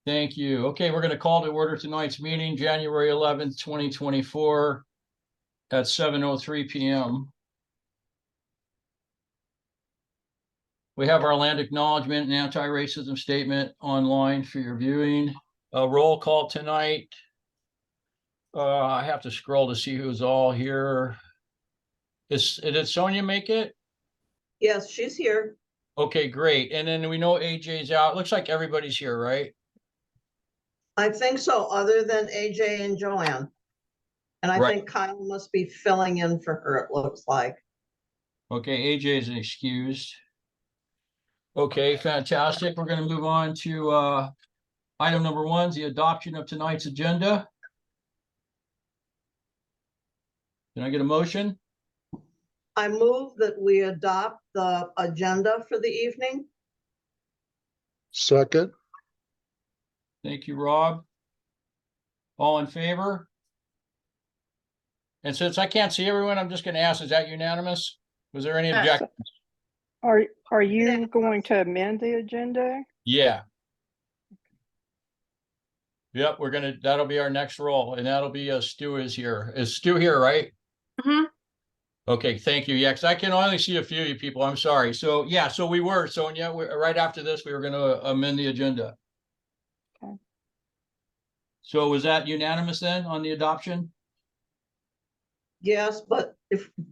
Thank you. Okay, we're going to call to order tonight's meeting, January 11th, 2024 at 7:03 p.m. We have our land acknowledgement and anti-racism statement online for your viewing. A roll call tonight. I have to scroll to see who's all here. Did Sonia make it? Yes, she's here. Okay, great. And then we know AJ's out. Looks like everybody's here, right? I think so, other than AJ and Joanne. And I Right. think Kyle must be filling in for her, it looks like. Okay, AJ is excused. Okay, fantastic. We're going to move on to item number 1, the adoption of tonight's agenda. Can I get a motion? I move that we adopt the agenda for the evening. Second. Thank you, Rob. All in favor? And since I can't see everyone, I'm just going to ask, is that unanimous? Was there any objection? Are you going to amend the agenda? Yeah. Yep, that'll be our next roll, and that'll be Stu is here. Is Stu here, right? Mm-hmm. Okay, thank you. Yeah, because I can only see a few of you people. I'm sorry. So yeah, so we were, Sonia, right after this, we were going to amend the agenda. Okay. So was that unanimous then on the adoption? Yes, but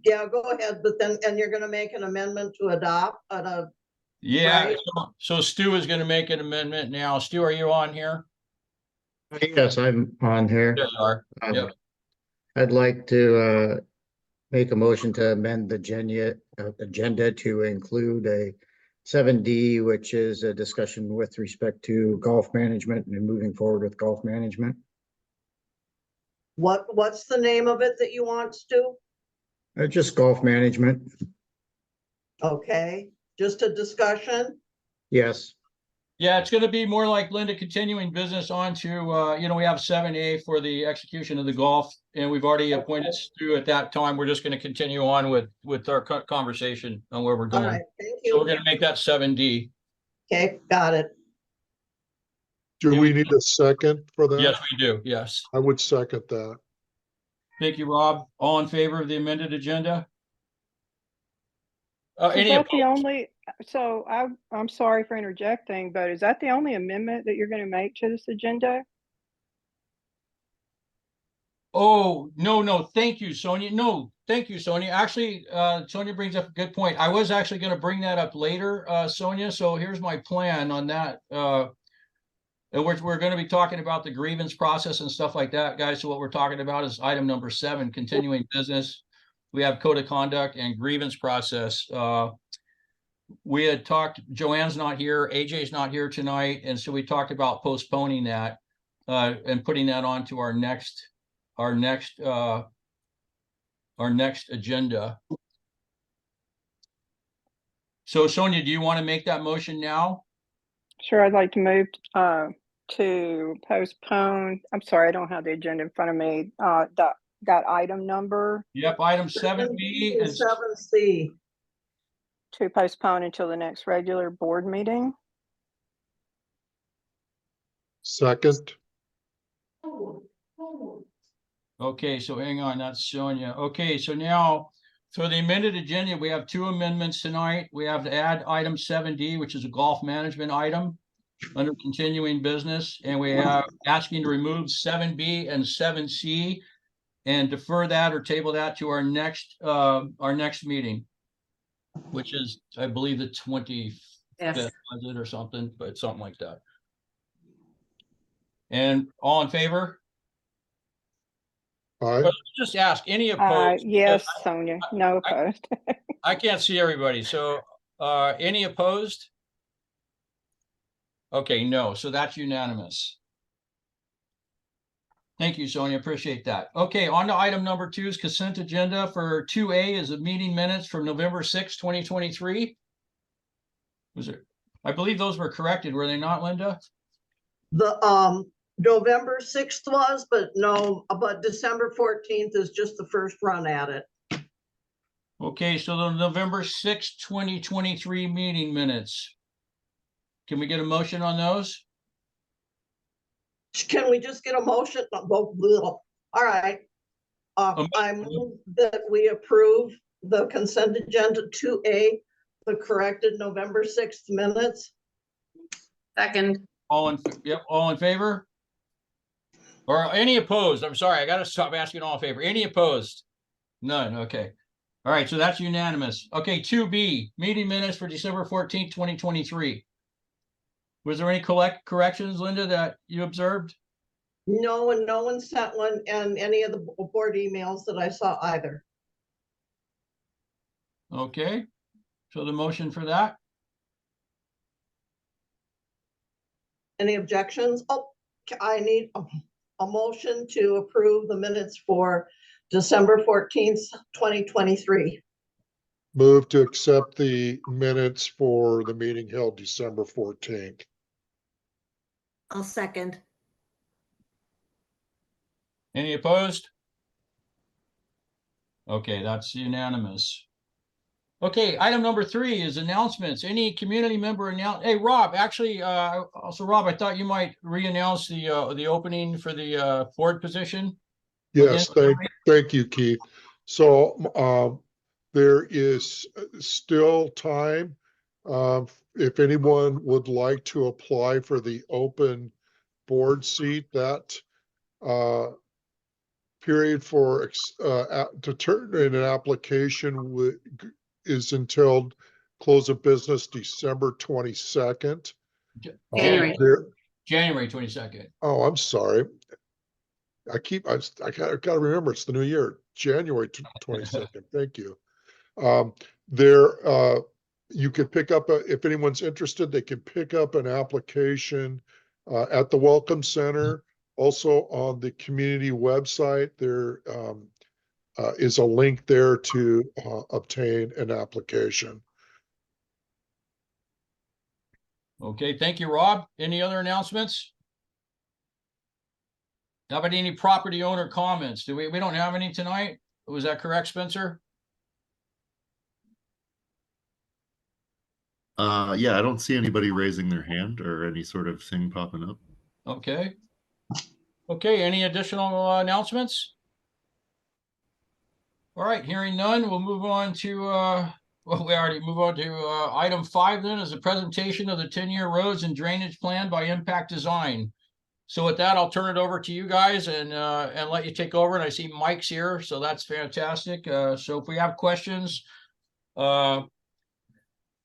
go ahead, but then, and you're gonna make an amendment to adopt Yeah, right? so Stu is going to make an amendment now. Stu, are you on here? Yes, I'm on here. There you are. Yep. I'd like to make a motion to amend the agenda to include a 7D, which is a discussion with respect to golf management and moving forward with golf management. What's the name of it that you want, Stu? Just golf management. Okay, just a discussion? Yes. Yeah, it's going to be more like Linda continuing business on to, we have 7A for the execution of the golf, and we've already appointed Stu at that time. We're just going to continue on with our conversation on where we're All going. right, thank So we're you. going to make that 7D. Okay, got it. Do we need a second for that? Yes, we do. Yes. I would second that. Thank you, Rob. All in favor of the amended agenda? Is Any that the opposed? only, so I'm sorry for interjecting, but is that the only amendment that you're going to make to this agenda? Oh, no. Thank you, Sonia. No, thank you, Sonia. Actually, Sonia brings up a good point. I was actually going to bring that up later, Sonia. So here's my plan on that. And we're going to be talking about the grievance process and stuff like that, guys. So what we're talking about is item number 7, continuing business. We have code of conduct and grievance process. We had talked, Joanne's not here, AJ's not here tonight. And so we talked about postponing that and putting that onto our next agenda. So Sonia, do you want to make that motion now? Sure, I'd like to move to postpone. I'm sorry, I don't have the agenda in front of me. That item number. Yep, item 7B and 7C. To postpone until the next regular board meeting. Second. Okay, so hang on, that's Sonia. Okay, so now for the amended agenda, we have 2 amendments tonight. We have to add item 7D, which is a golf management item under continuing business, and we have asking to remove 7B and 7C and defer that or table that to our next meeting, which is, I believe, the 25th, was it, or something, but something like that. And all in favor? Aye. Well, just ask, any opposed? Yes, Sonia, no opposed. I can't see everybody, so any opposed? Okay, no, so that's unanimous. Thank you, Sonia, appreciate that. Okay, on to item number 2 is consent agenda. For 2A is the meeting minutes from November 6, 2023. Was it? I believe those were corrected, were they not, Linda? The November 6th was, but December 14th is just the first run at it. Okay, so the November 6, 2023 meeting minutes. Can we get a motion on those? Can we just get a motion? All right. I move that we approve the consent agenda 2A, the corrected November 6th minutes. Second. All in favor? Or any opposed? I'm sorry, I gotta stop asking all in favor. Any opposed? None, okay. All right, so that's unanimous. Okay, 2B, meeting minutes for December 14th, 2023. Was there any corrections, Linda, that you observed? No, and no one sent one and any of the board emails that I saw either. Okay, so the motion for that? Any objections? Oh, I need a motion to approve the minutes for December 14th, 2023. Move to accept the minutes for the meeting held December 14th. I'll second. Any opposed? Okay, that's unanimous. Okay, item number 3 is announcements. Any community member announce? Hey, Rob, actually, also Rob, I thought you might re-announce the opening for the board position. Yes, Again? thank you, Keith. So there is still time. If anyone would like to apply for the open board seat, that period for to turn in an application is until close of business December 22nd. January. January 22nd. Oh, I'm sorry. I gotta remember it's the new year, January 22nd. Thank you. You could pick up if anyone's interested, they can pick up an application at the Welcome Center. Also on the community website, there is a link there to obtain an application. Okay, thank you, Rob. Any other announcements? How about any property owner comments? We don't have any tonight? Was that correct, Spencer? Yeah, I don't see anybody raising their hand or any sort of thing popping up. Okay. Okay, any additional announcements? All right, hearing none, we'll move on to, well, we already move on to item 5 then is a presentation of the 10-year roads and drainage plan by Impact Design. So with that, I'll turn it over to you guys and let you take over. And I see Mike's here, so that's fantastic. So if we have questions, I'm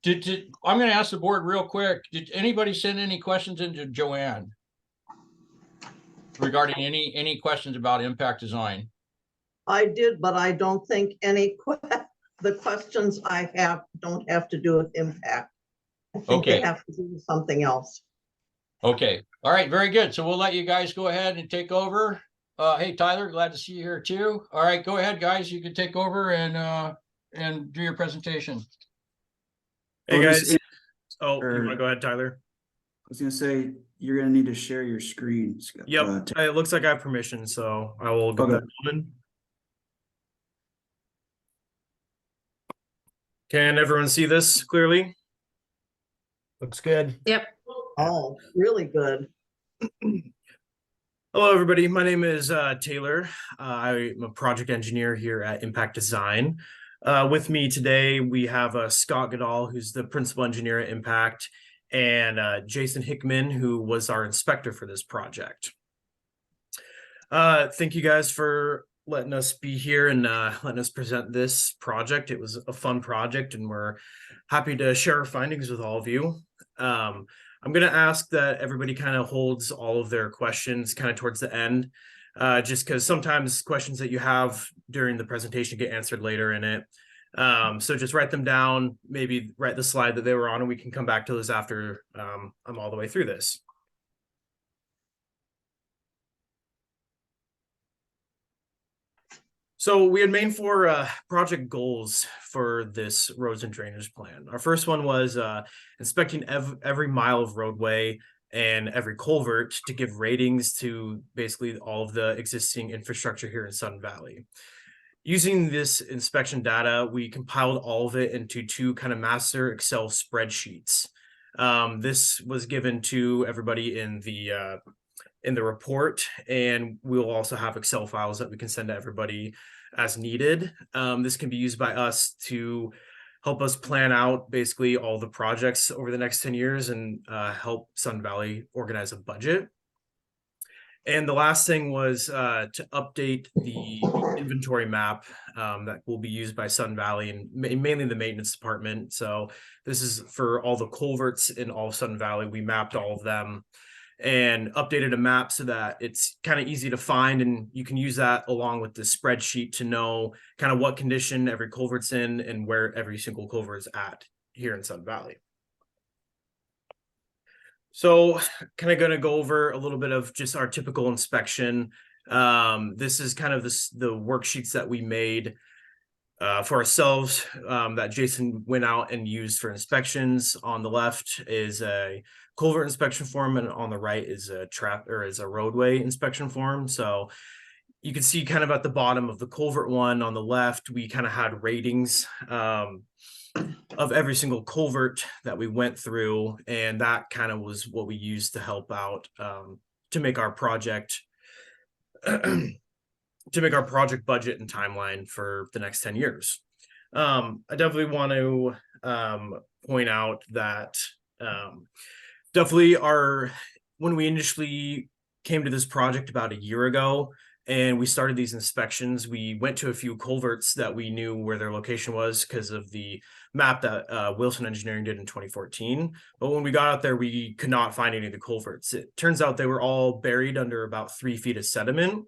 going to ask the board real quick. Did anybody send any questions into Joanne regarding any questions about Impact Design? I did, but I don't think any the questions I have don't have to do with impact. I think they Okay. have to do with something else. Okay. All right. Very good. So we'll let you guys go ahead and take over. Hey, Tyler, glad to see you here too. All right, go ahead, guys. You can take over and do your presentation. Hey Well, guys. just- Oh, you or- want to go ahead, Tyler? I was gonna say, you're gonna need to share your screen. Yep. It looks like I have permission, so I will get Okay. that going. Can everyone see this clearly? Looks good. Yep. Oh, really good. Hello, everybody. My name is Taylor. I'm a project engineer here at Impact Design. With me today, we have Scott Goodall, who's the principal engineer at Impact, and Jason Hickman, who was our inspector for this project. Thank you guys for letting us be here and letting us present this project. It was a fun project, and we're happy to share our findings with all of you. I'm going to ask that everybody kind of holds all of their questions kind of towards the end, just because sometimes questions that you have during the presentation get answered later in it. So just write them down, maybe write the slide that they were on, and we can come back to this after I'm all the way through this. So we had made 4 project goals for this roads and drainage plan. Our first one was inspecting every mile of roadway and every culvert to give ratings to basically all of the existing infrastructure here in Sun Valley. Using this inspection data, we compiled all of it into 2 kind of master Excel spreadsheets. This was given to everybody in in the report, and we'll also have Excel files that we can send to everybody as needed. This can be used by us to help us plan out basically all the projects over the next 10 years and help Sun Valley organize a budget. And the last thing was to update the inventory map that will be used by Sun Valley and mainly the maintenance department. So this is for all the culverts in all of Sun Valley. We mapped all of them and updated a map so that it's kind of easy to find, and you can use that along with the spreadsheet to know kind of what condition every culvert's in and where every single culvert is at here in Sun Valley. So kind of going to go over a little bit of just our typical inspection. This is kind of the worksheets that we made for ourselves that Jason went out and used for inspections. On the left is a culvert inspection form, and on the right is a roadway inspection form. So you can see kind of at the bottom of the culvert one on the left, we kind of had ratings of every single culvert that we went through, and that kind of was what we used to help out to make our project budget and timeline for the next 10 years. I definitely want to point out that definitely when we initially came to this project about a year ago and we started these inspections, we went to a few culverts that we knew where their location was because of the map that Wilson Engineering did in 2014. But when we got out there, we could not find any of the culverts. It turns out they were all buried under about 3 feet of sediment.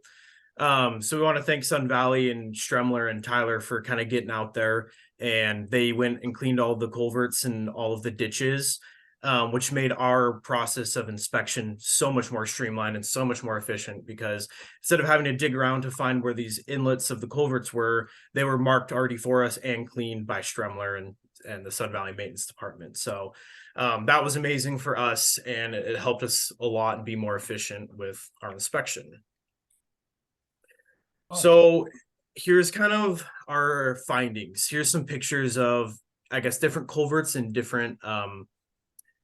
So we want to thank Sun Valley and Stremler and Tyler for kind of getting out there, and they went and cleaned all of the culverts and all of the ditches, which made our process of inspection so much more streamlined and so much more efficient, because instead of having to dig around to find where these inlets of the culverts were, they were marked already for us and cleaned by Stremler and the Sun Valley Maintenance Department. So that was amazing for us, and it helped us a lot and be more efficient with our inspection. So here's kind of our findings. Here's some pictures of, I guess, different culverts in different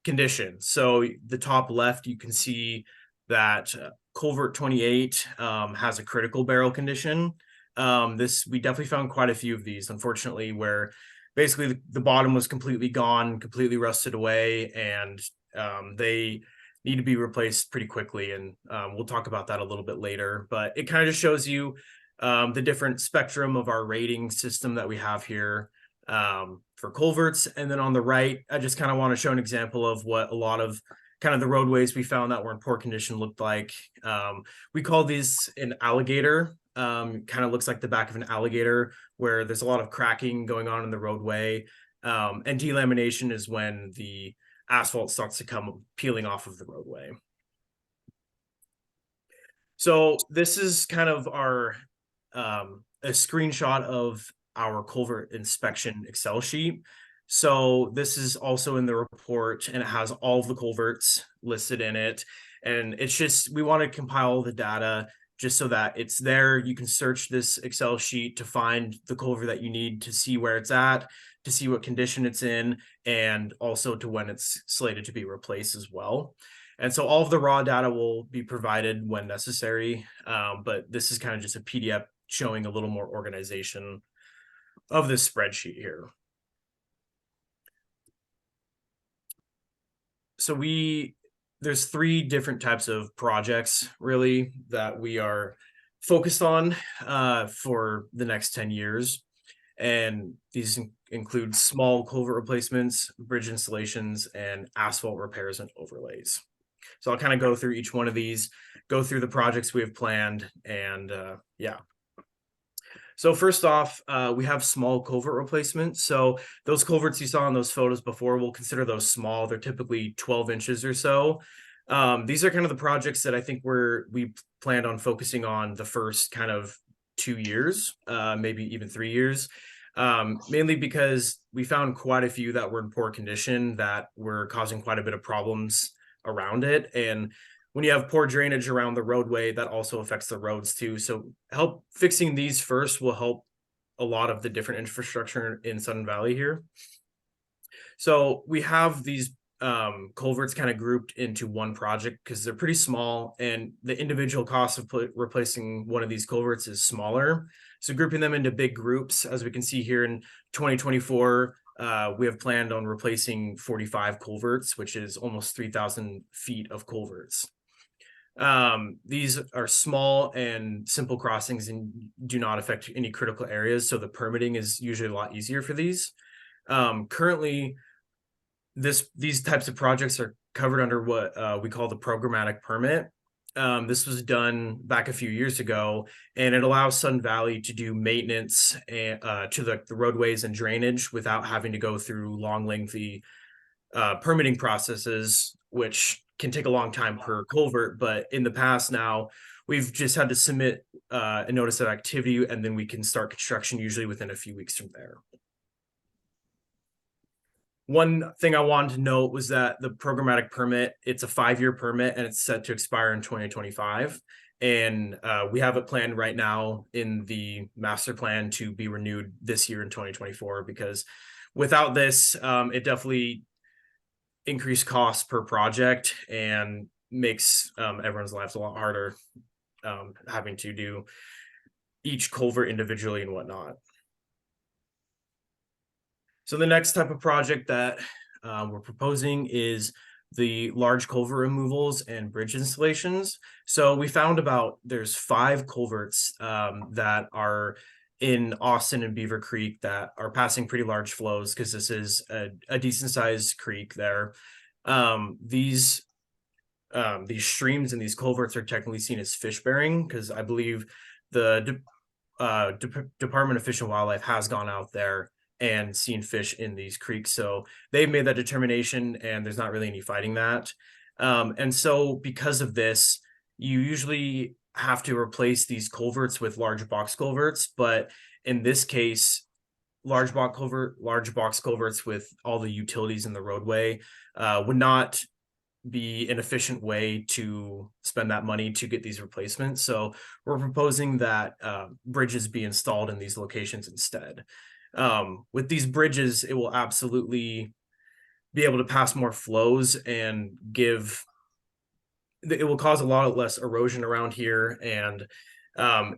conditions. So the top left, you can see that culvert 28 has a critical barrel condition. We definitely found quite a few of these, unfortunately, where basically the bottom was completely gone, completely rusted away, and they need to be replaced pretty quickly. And we'll talk about that a little bit later, but it kind of just shows you the different spectrum of our rating system that we have here for culverts. And then on the right, I just kind of want to show an example of what a lot of kind of the roadways we found that were in poor condition looked like. We call these an alligator. Kind of looks like the back of an alligator, where there's a lot of cracking going on in the roadway. And delamination is when the asphalt starts to come peeling off of the roadway. So this is kind of our a screenshot of our culvert inspection Excel sheet. So this is also in the report, and it has all of the culverts listed in it. And it's just, we want to compile the data just so that it's there. You can search this Excel sheet to find the culvert that you need, to see where it's at, to see what condition it's in, and also to when it's slated to be replaced as well. And so all of the raw data will be provided when necessary, but this is kind of just a PDF showing a little more organization of this spreadsheet here. So there's 3 different types of projects really that we are focused on for the next 10 years. And these include small culvert replacements, bridge installations, and asphalt repairs and overlays. So I'll kind of go through each one of these, go through the projects we have planned, and yeah. So first off, we have small culvert replacements. So those culverts you saw in those photos before, we'll consider those small. They're typically 12 inches or so. These are kind of the projects that I think we planned on focusing on the first kind of 2 years, maybe even 3 years, mainly because we found quite a few that were in poor condition that were causing quite a bit of problems around it. And when you have poor drainage around the roadway, that also affects the roads too. So fixing these first will help a lot of the different infrastructure in Sun Valley here. So we have these culverts kind of grouped into one project because they're pretty small and the individual cost of replacing one of these culverts is smaller. So grouping them into big groups, as we can see here in 2024, we have planned on replacing 45 culverts, which is almost 3,000 feet of culverts. These are small and simple crossings and do not affect any critical areas. So the permitting is usually a lot easier for these. Currently, these types of projects are covered under what we call the programmatic permit. This was done back a few years ago, and it allows Sun Valley to do maintenance and, to the roadways and drainage without having to go through long, lengthy permitting processes, which can take a long time per culvert. But in the past now, we've just had to submit a notice of activity, and then we can start construction usually within a few weeks from there. One thing I wanted to note was that the programmatic permit, it's a 5-year permit and it's set to expire in 2025. And we have it planned right now in the master plan to be renewed this year in 2024, because without this, it definitely increased costs per project and makes everyone's lives a lot harder having to do each culvert individually and whatnot. So the next type of project that we're proposing is the large culvert removals and bridge installations. So we found there's 5 culverts that are in Austin and Beaver Creek that are passing pretty large flows, because this is a decent sized creek there. These streams and these culverts are technically seen as fish bearing, because I believe the Department of Fish and Wildlife has gone out there and seen fish in these creeks. So they've made that determination and there's not really any fighting that. And so because of this, you usually have to replace these culverts with large box culverts. But in this case, large box culverts with all the utilities in the roadway would not be an efficient way to spend that money to get these replacements. So we're proposing that bridges be installed in these locations instead. With these bridges, it will absolutely be able to pass more flows and it will cause a lot less erosion around here, and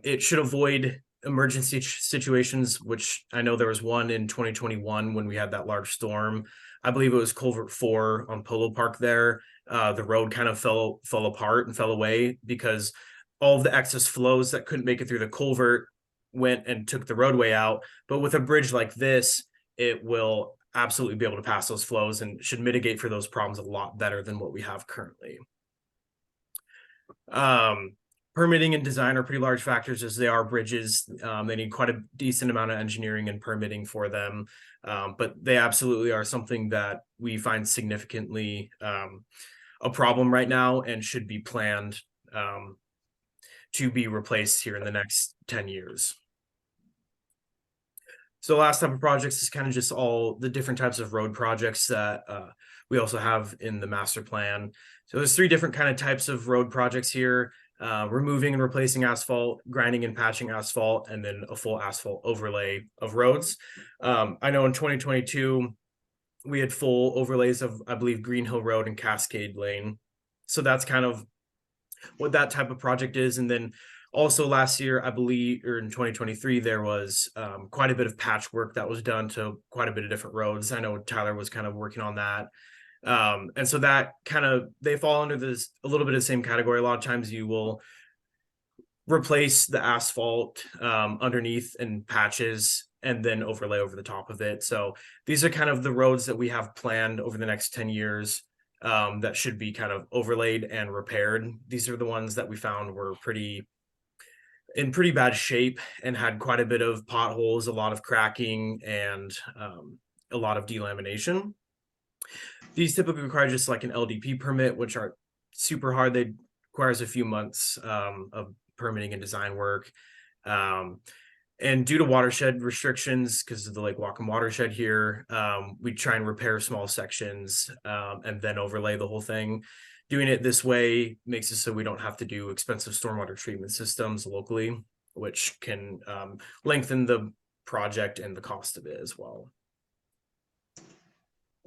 it should avoid emergency situations, which I know there was one in 2021 when we had that large storm. I believe it was culvert 4 on Polo Park there. The road kind of fell apart and fell away because all of the excess flows that couldn't make it through the culvert went and took the roadway out. But with a bridge like this, it will absolutely be able to pass those flows and should mitigate for those problems a lot better than what we have currently. Permitting and design are pretty large factors, as they are bridges. They need quite a decent amount of engineering and permitting for them, but they absolutely are something that we find significantly a problem right now and should be planned to be replaced here in the next 10 years. So the last type of projects is kind of just all the different types of road projects that we also have in the master plan. So there's 3 different kind of types of road projects here: removing and replacing asphalt, grinding and patching asphalt, and then a full asphalt overlay of roads. I know in 2022, we had full overlays of, I believe, Green Hill Road and Cascade Lane. So that's kind of what that type of project is. And then also last year, I believe, or in 2023, there was quite a bit of patchwork that was done to quite a bit of different roads. I know Tyler was kind of working on that. And so that they fall under this a little bit of the same category. A lot of times you will replace the asphalt underneath and patches and then overlay over the top of it. So these are kind of the roads that we have planned over the next 10 years that should be kind of overlaid and repaired. These are the ones that we found were in pretty bad shape and had quite a bit of potholes, a lot of cracking, and a lot of delamination. These typically require just like an LDP permit, which are super hard. They requires a few months of permitting and design work. And due to watershed restrictions, because of the Lake Whatcom watershed here, we try and repair small sections and then overlay the whole thing. Doing it this way makes it so we don't have to do expensive stormwater treatment systems locally, which can lengthen the project and the cost of it as well.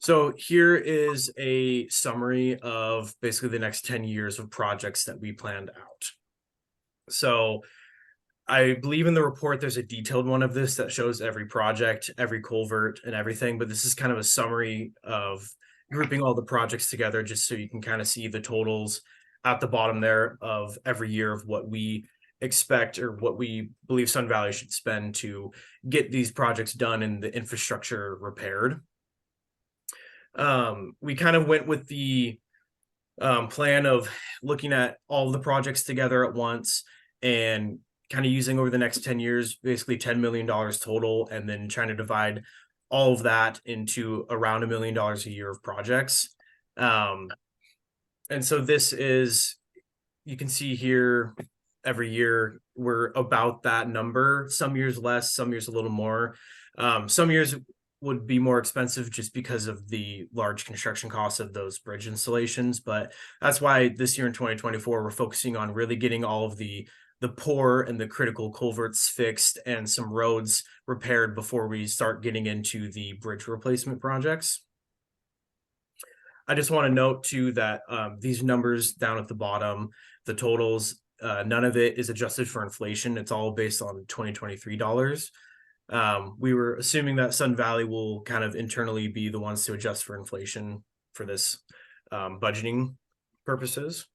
So here is a summary of basically the next 10 years of projects that we planned out. So I believe in the report, there's a detailed one of this that shows every project, every culvert and everything, but this is kind of a summary of grouping all the projects together just so you can kind of see the totals at the bottom there of every year of what we expect or what we believe Sun Valley should spend to get these projects done and the infrastructure repaired. We kind of went with the plan of looking at all the projects together at once and kind of using over the next 10 years, basically $10 million total, and then trying to divide all of that into around $1 million a year of projects. And so this is, you can see here, every year we're about that number, some years less, some years a little more. Some years would be more expensive just because of the large construction costs of those bridge installations. But that's why this year in 2024, we're focusing on really getting all of the poor and the critical culverts fixed and some roads repaired before we start getting into the bridge replacement projects. I just want to note too that these numbers down at the bottom, the totals, none of it is adjusted for inflation. It's all based on 2023 dollars. We were assuming that Sun Valley will kind of internally be the ones to adjust for inflation for this budgeting purposes.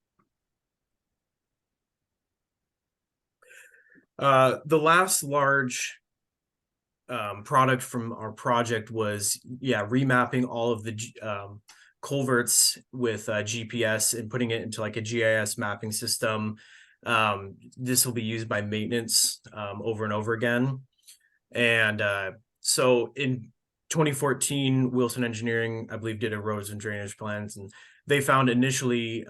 The last large product from our project was, remapping all of the culverts with GPS and putting it into like a GIS mapping system. This will be used by maintenance over and over again. And so in 2014, Wilson Engineering, I believe, did a roads and drainage plans, and they found initially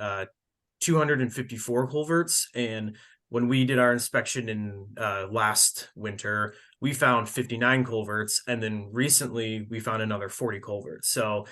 254 culverts. And when we did our inspection in last winter, we found 59 culverts. And then recently we found another 40 culverts. So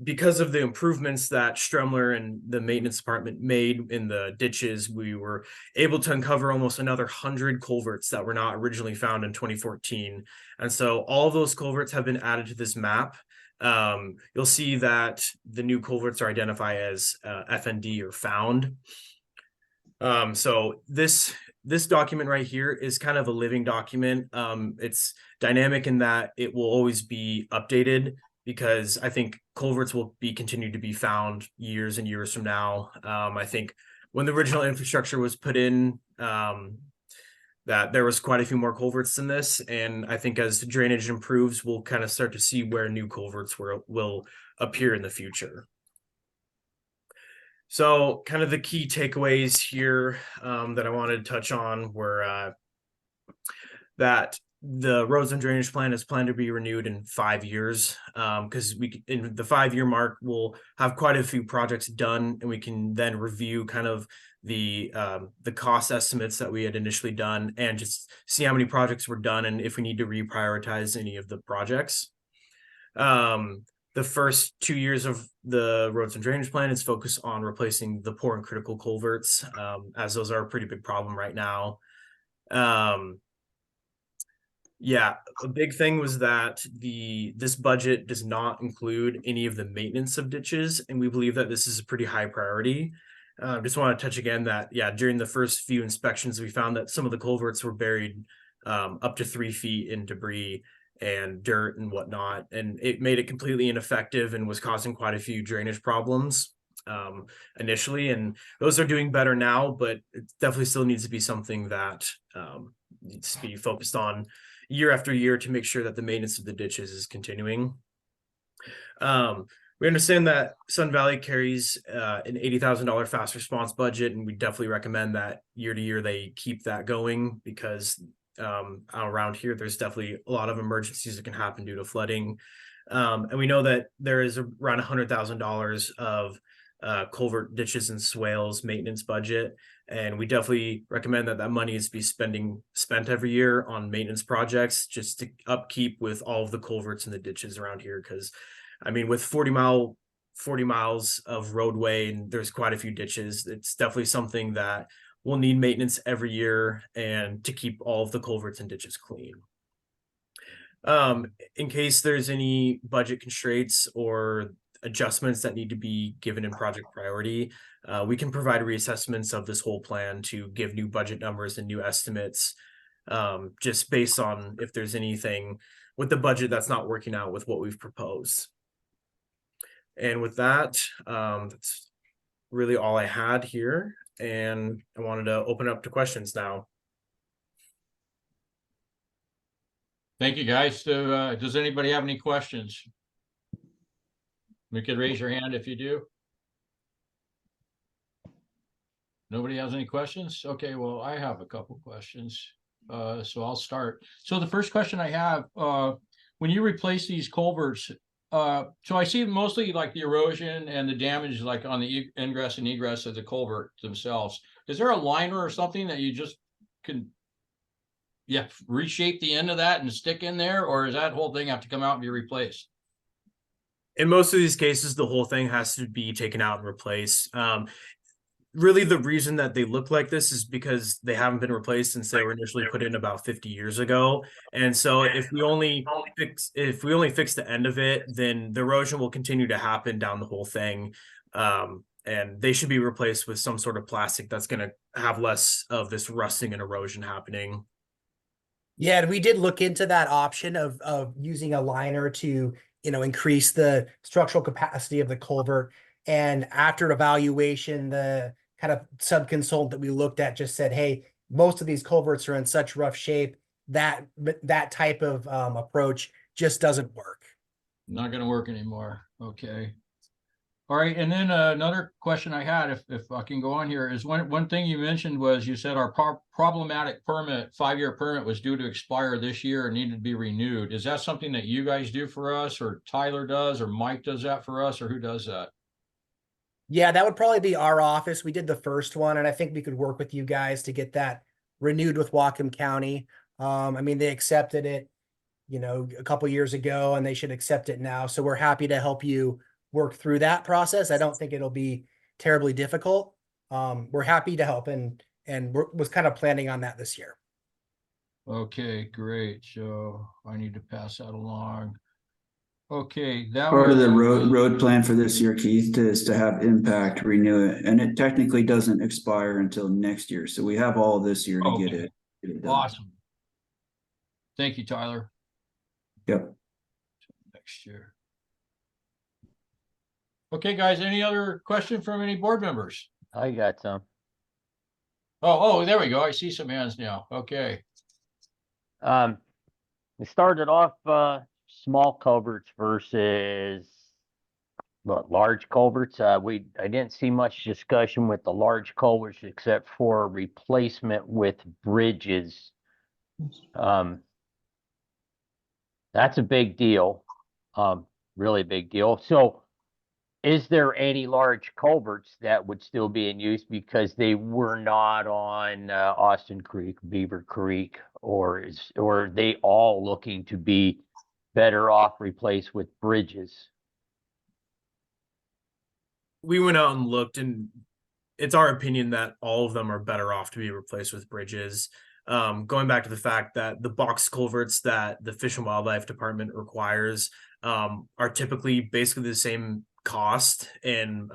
because of the improvements that Stremler and the maintenance department made in the ditches, we were able to uncover almost another 100 culverts that were not originally found in 2014. And so all of those culverts have been added to this map. You'll see that the new culverts are identified as FND or found. So this document right here is kind of a living document. It's dynamic in that it will always be updated, because I think culverts will be continued to be found years and years from now. I think when the original infrastructure was put in, that there was quite a few more culverts than this. And I think as the drainage improves, we'll kind of start to see where new culverts will appear in the future. So kind of the key takeaways here that I wanted to touch on were that the roads and drainage plan is planned to be renewed in 5 years, because in the 5-year mark, we'll have quite a few projects done, and we can then review kind of the cost estimates that we had initially done and just see how many projects were done and if we need to reprioritize any of the projects. The first 2 years of the roads and drainage plan is focused on replacing the poor and critical culverts, as those are a pretty big problem right now. Yeah, a big thing was that this budget does not include any of the maintenance of ditches, and we believe that this is a pretty high priority. Just want to touch again that, during the first few inspections, we found that some of the culverts were buried up to 3 feet in debris and dirt and whatnot, and it made it completely ineffective and was causing quite a few drainage problems initially, and those are doing better now, but it definitely still needs to be something that needs to be focused on year after year to make sure that the maintenance of the ditches is continuing. We understand that Sun Valley carries an $80,000 fast response budget, and we definitely recommend that year to year they keep that going, because around here there's definitely a lot of emergencies that can happen due to flooding. And we know that there is around $100,000 of culvert, ditches, and swales maintenance budget, and we definitely recommend that money is spent every year on maintenance projects just to upkeep with all of the culverts and the ditches around here. Because I mean, with 40 miles of roadway and there's quite a few ditches, it's definitely something that will need maintenance every year and to keep all of the culverts and ditches clean. In case there's any budget constraints or adjustments that need to be given in project priority, we can provide reassessments of this whole plan to give new budget numbers and new estimates, just based on if there's anything with the budget that's not working out with what we've proposed. And with that, that's really all I had here, and I wanted to open up to questions now. Thank you, guys. So, does anybody have any questions? You could raise your hand if you do. Nobody has any questions? Okay, well, I have a couple questions. So I'll start. So the first question I have, when you replace these culverts, so I see mostly like the erosion and the damage like on the ingress and egress of the culvert themselves. Is there a liner or something that you just can reshape the end of that and stick in there, or does that whole thing have to come out and be replaced? In most of these cases, the whole thing has to be taken out and replaced. Really, the reason that they look like this is because they haven't been replaced since they were initially put in about 50 years ago. And so if we only fix the end of it, then the erosion will continue to happen down the whole thing. And they should be replaced with some sort of plastic that's going to have less of this rusting and erosion happening. Yeah, and we did look into that option of using a liner to, increase the structural capacity of the culvert. And after evaluation, the kind of sub-consultant that we looked at just said, hey, most of these culverts are in such rough shape that type of approach just doesn't work. Not going to work anymore. Okay. All right. And then another question I had, if I can go on here, is one thing you mentioned was you said our problematic permit, 5-year permit, was due to expire this year and needed to be renewed. Is that something that you guys do for us, or Tyler does, or Mike does that for us, or who does that? Yeah, that would probably be our office. We did the first one, and I think we could work with you guys to get that renewed with Whatcom County. I mean, they accepted it, a couple years ago, and they should accept it now. So we're happy to help you work through that process. I don't think it'll be terribly difficult. We're happy to help, and was kind of planning on that this year. Okay, great. So I need to pass that along. Okay, that Part of was the road plan for this year, Keith, is to have Impact renew it, and it technically doesn't expire until next year. So we have all this year to get it done. Awesome. Thank you, Tyler. Yep. Next year. Okay, guys, any other question from any board members? I got some. Oh, there we go. I see some hands now. Okay. We started off small culverts versus large culverts. I didn't see much discussion with the large culverts except for replacement with bridges. That's a big deal. Really big deal. So is there any large culverts that would still be in use because they were not on Austin Creek, Beaver Creek, or are they all looking to be better off replaced with bridges? We went out and looked, and it's our opinion that all of them are better off to be replaced with bridges. Going back to the fact that the box culverts that the Fish and Wildlife Department requires are typically basically the same cost and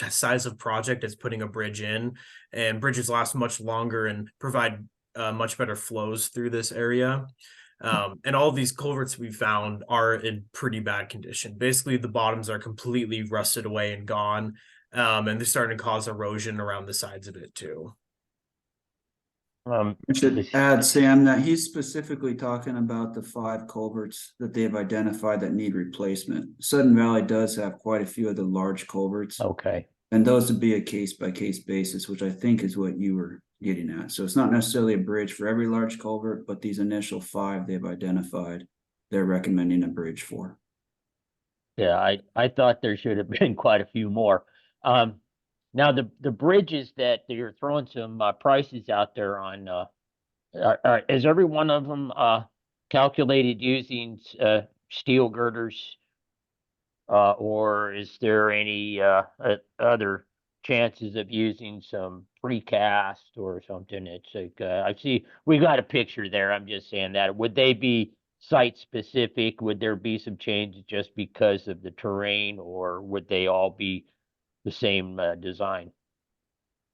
size of project as putting a bridge in, and bridges last much longer and provide much better flows through this area. And all of these culverts we found are in pretty bad condition. Basically, the bottoms are completely rusted away and gone, and they're starting to cause erosion around the sides of it too. I should add, Sam, that he's specifically talking about the 5 culverts that they've identified that need replacement. Sudden Valley does have quite a few of the large culverts. Okay. And those would be a case-by-case basis, which I think is what you were getting at. So it's not necessarily a bridge for every large culvert, but these initial 5 they've identified, they're recommending a bridge for. Yeah, I thought there should have been quite a few more. Now the bridges that you're throwing some prices out there on, is every one of them calculated using steel girders, or is there any other chances of using some precast or something? It's like I see we got a picture there. I'm just saying that would they be site specific? Would there be some changes just because of the terrain, or would they all be the same design?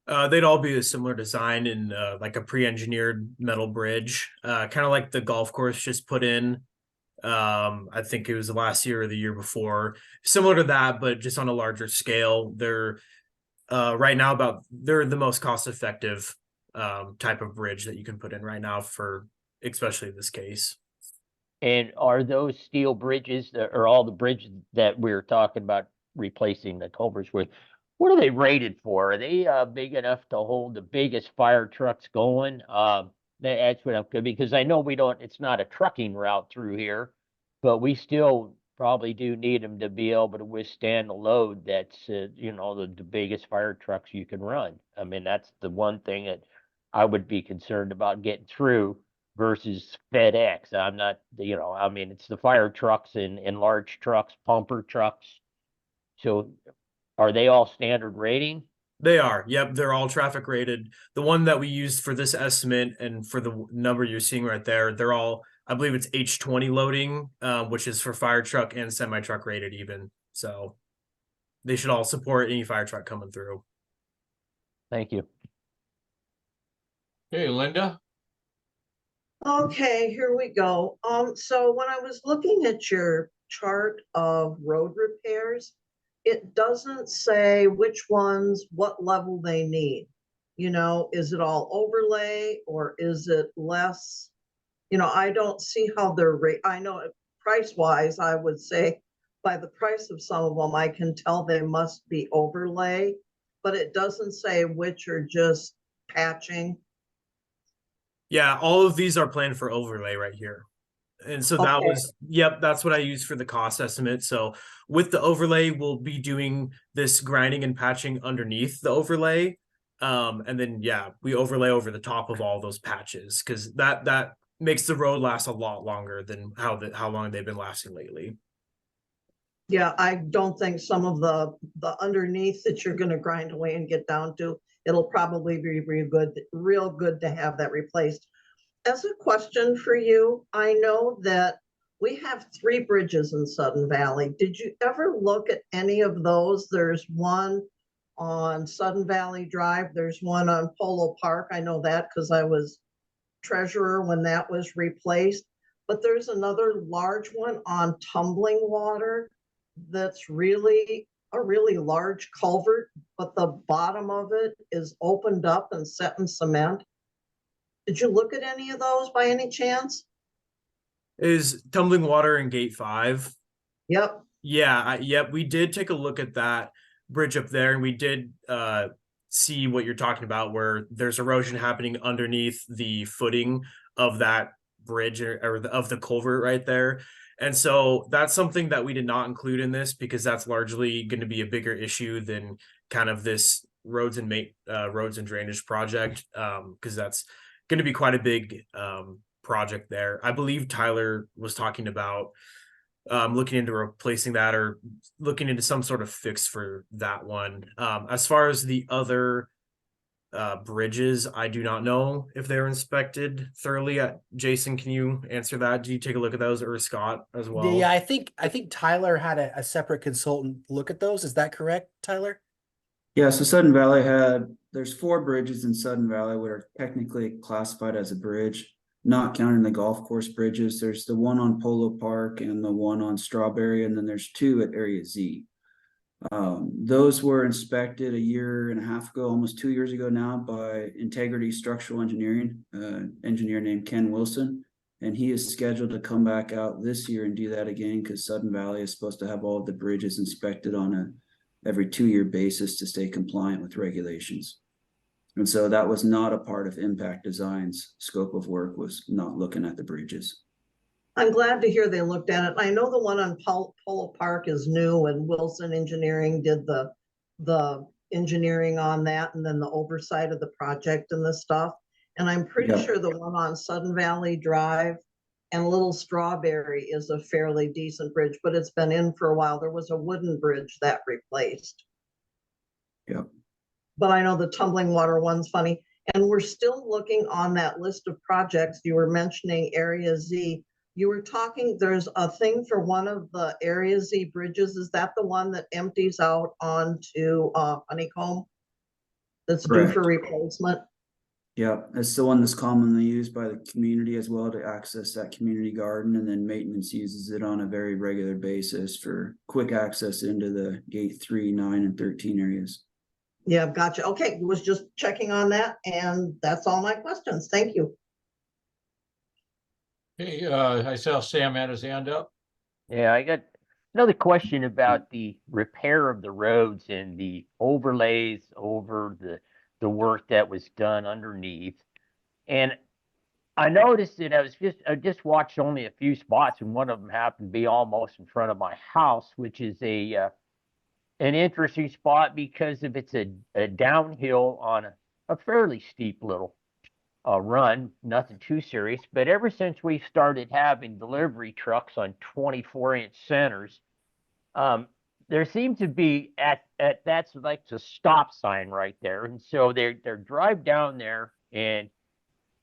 They'd all be a similar design in like a pre-engineered metal bridge, kind of like the golf course just put in. I think it was the last year or the year before, similar to that, but just on a larger scale. They're right now they're the most cost effective type of bridge that you can put in right now for especially this case. And are those steel bridges, or all the bridges that we're talking about replacing the culverts with, what are they rated for? Are they big enough to hold the biggest fire trucks going? That's what I'm good, because I know it's not a trucking route through here, but we still probably do need them to be able to withstand the load that's, the biggest fire trucks you can run. I mean, that's the one thing that I would be concerned about getting through versus FedEx. I'm not, I mean, it's the fire trucks and large trucks, pumper trucks. So are they all standard rating? They are. Yep, they're all traffic rated. The one that we used for this estimate and for the number you're seeing right there, they're all, I believe it's H20 loading, which is for fire truck and semi truck rated even. So they should all support any fire truck coming through. Thank you. Hey, Linda. Okay, here we go. So when I was looking at your chart of road repairs, it doesn't say which ones, what level they need. Is it all overlay or is it less? I don't see how they're I know price wise, I would say by the price of some of them, I can tell they must be overlay, but it doesn't say which are just patching. Yeah, all of these are planned for overlay right here. And so that Okay. was, yep, that's what I used for the cost estimate. So with the overlay, we'll be doing this grinding and patching underneath the overlay. And then, yeah, we overlay over the top of all those patches because that makes the road last a lot longer than how long they've been lasting lately. Yeah, I don't think some of the underneath that you're going to grind away and get down to, it'll probably be real good to have that replaced. As a question for you, I know that we have 3 bridges in Sudden Valley. Did you ever look at any of those? There's one on Sudden Valley Drive. There's one on Polo Park. I know that because I was treasurer when that was replaced. But there's another large one on Tumbling Water that's really a really large culvert, but the bottom of it is opened up and set in cement. Did you look at any of those by any chance? Is Tumbling Water in Gate 5? Yep. Yeah, yep, we did take a look at that bridge up there, and we did see what you're talking about, where there's erosion happening underneath the footing of that bridge or of the culvert right there. And so that's something that we did not include in this because that's largely going to be a bigger issue than kind of this roads and drainage project, because that's going to be quite a big project there. I believe Tyler was talking about looking into replacing that or looking into some sort of fix for that one. As far as the other bridges, I do not know if they're inspected thoroughly. Jason, can you answer that? Do you take a look at those, or Scott as well? Yeah, I think Tyler had a separate consultant look at those. Is that correct, Tyler? Yeah, so there's 4 bridges in Sudden Valley that are technically classified as a bridge, not counting the golf course bridges. There's the one on Polo Park and the one on Strawberry, and then there's 2 at Area Z. Those were inspected a year and a half ago, almost 2 years ago now, by Integrity Structural Engineering, engineer named Ken Wilson. And he is scheduled to come back out this year and do that again because Sudden Valley is supposed to have all of the bridges inspected on every 2-year basis to stay compliant with regulations. And so that was not a part of Impact Design's scope of work, was not looking at the bridges. I'm glad to hear they looked at it. I know the one on Polo Park is new and Wilson Engineering did the engineering on that and then the oversight of the project and the stuff. And I'm pretty sure the one on Sudden Valley Drive and Little Strawberry is a fairly decent bridge, but it's been in for a while. There was a wooden bridge that replaced. Yep. But I know the Tumbling Water one's funny. And we're still looking on that list of projects. You were mentioning Area Z. you were talking, there's a thing for one of the Area Z bridges. Is that the one that empties out onto Honeycomb? That's due for replacement? Yeah, it's the one that's commonly used by the community as well to access that community garden, and then maintenance uses it on a very regular basis for quick access into the gate 3, 9, and 13 areas. Yeah, gotcha. Okay, was just checking on that, and that's all my questions. Thank you. Hey, I saw Sam had his hand up. Yeah, I got another question about the repair of the roads and the overlays over the work that was done underneath. And I noticed that I just watched only a few spots, and one of them happened to be almost in front of my house, which is an interesting spot because if it's a downhill on a fairly steep little run, nothing too serious. But ever since we started having delivery trucks on 24-inch centers, there seems to be that's like the stop sign right there, and so they're drive down there and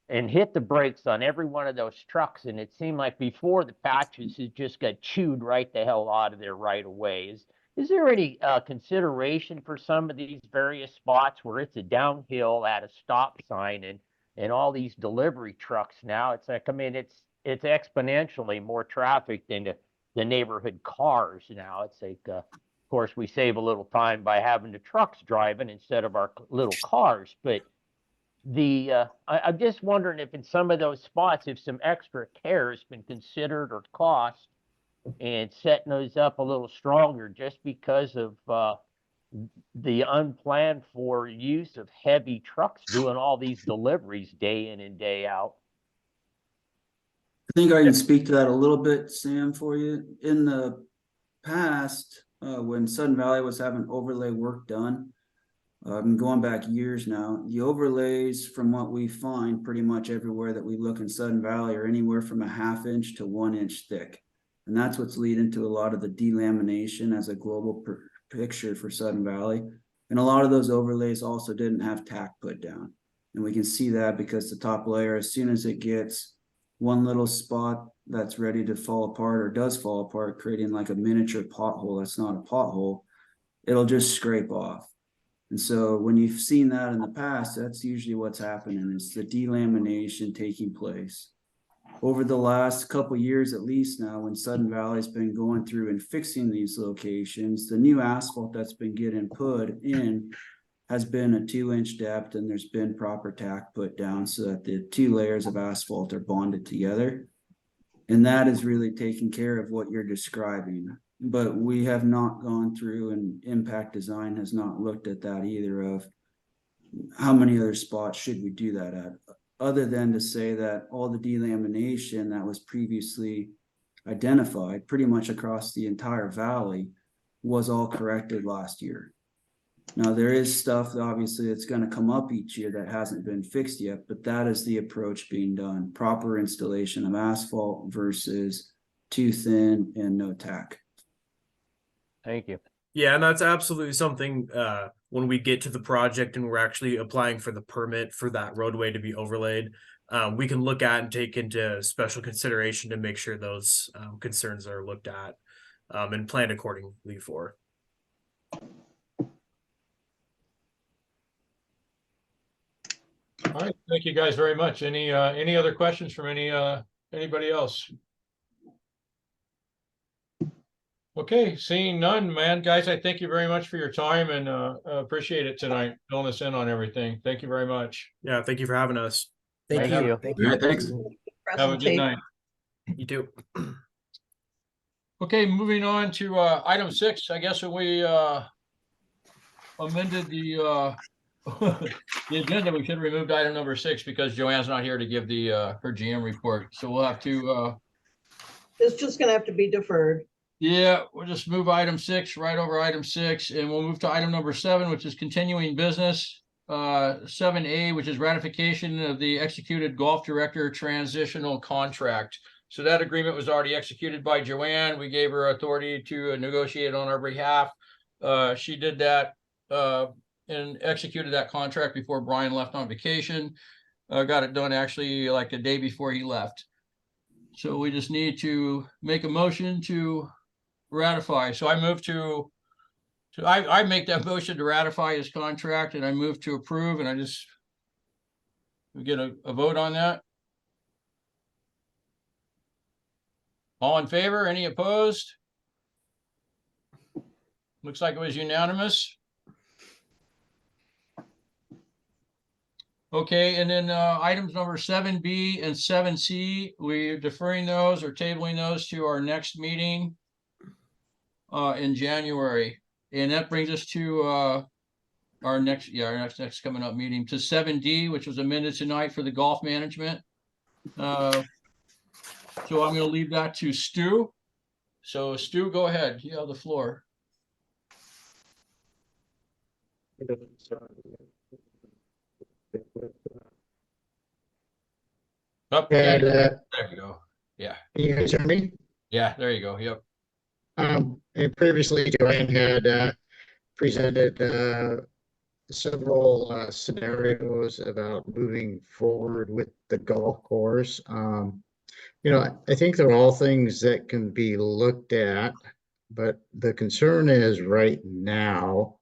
hit the brakes on every one of those trucks, and it seemed like before the patches it just got chewed right the hell out of there right away. Is there any consideration for some of these various spots where it's a downhill at a stop sign and all these delivery trucks now? It's like, I mean, it's exponentially more traffic than the neighborhood cars now. It's like, of course, we save a little time by having the trucks driving instead of our little cars. But I'm just wondering if in some of those spots, if some extra care has been considered or cost and setting those up a little stronger just because of the unplanned for use of heavy trucks doing all these deliveries day in and day out. I think I can speak to that a little bit, Sam, for you. In the past, when Sudden Valley was having overlay work done, going back years now, the overlays from what we find pretty much everywhere that we look in Sudden Valley are anywhere from a 1/2 inch to 1 inch thick. And that's what's leading to a lot of the delamination as a global picture for Sudden Valley. And a lot of those overlays also didn't have tack put down. And we can see that because the top layer, as soon as it gets one little spot that's ready to fall apart or does fall apart, creating like a miniature pothole that's not a pothole, it'll just scrape off. And so when you've seen that in the past, that's usually what's happening, is the delamination taking place. Over the last couple of years, at least now, when Sudden Valley's been going through and fixing these locations, the new asphalt that's been getting put in has been a 2-inch depth, and there's been proper tack put down so that the 2 layers of asphalt are bonded together. And that is really taking care of what you're describing. But we have not gone through, and impact design has not looked at that either, of how many other spots should we do that at, other than to say that all the delamination that was previously identified pretty much across the entire valley was all corrected last year. Now there is stuff obviously that's going to come up each year that hasn't been fixed yet, but that is the approach being done: proper installation of asphalt versus too thin and no tack. Thank you. Yeah, and that's absolutely something when we get to the project and we're actually applying for the permit for that roadway to be overlaid, we can look at and take into special consideration to make sure those concerns are looked at and planned accordingly for. All right, thank you guys very much. Any other questions from anybody else? Okay, seeing none, man, guys, I thank you very much for your time and appreciate it tonight, filling us in on everything. Thank you very much. Yeah, thank you for having us. Thank Thank you. you. Thank All you. right, thanks. Have a good night. You too. Okay, moving on to item 6. I guess we amended the the agenda. We should have removed item number 6 because Joanne's not here to give the her GM report. So we'll have to It's just gonna have to be deferred. yeah, we'll just move item 6 right over item 6, and we'll move to item number 7, which is continuing business. 7A, which is ratification of the executed golf director transitional contract. So that agreement was already executed by Joanne. We gave her authority to negotiate on our behalf. She did that and executed that contract before Brian left on vacation. Got it done actually like a day before he left. So we just need to make a motion to ratify. So I move I make that motion to ratify his contract, and I move to approve, and we get a vote on that. All in favor? Any opposed? Looks like it was unanimous. Okay, and then items number 7B and 7C, we're deferring those or tabling those to our next meeting in January. And that brings us to our next coming up meeting, to 7D, which was amended tonight for the golf management. So I'm going to leave that to Stu. So Stu, go ahead. You have the floor. Oh, And, there you go. Yeah. can you guys hear me? Yeah, there you go. Yep. And previously Joanne had presented several scenarios about moving forward with the golf course. You know, I think they're all things that can be looked at, but the concern is right now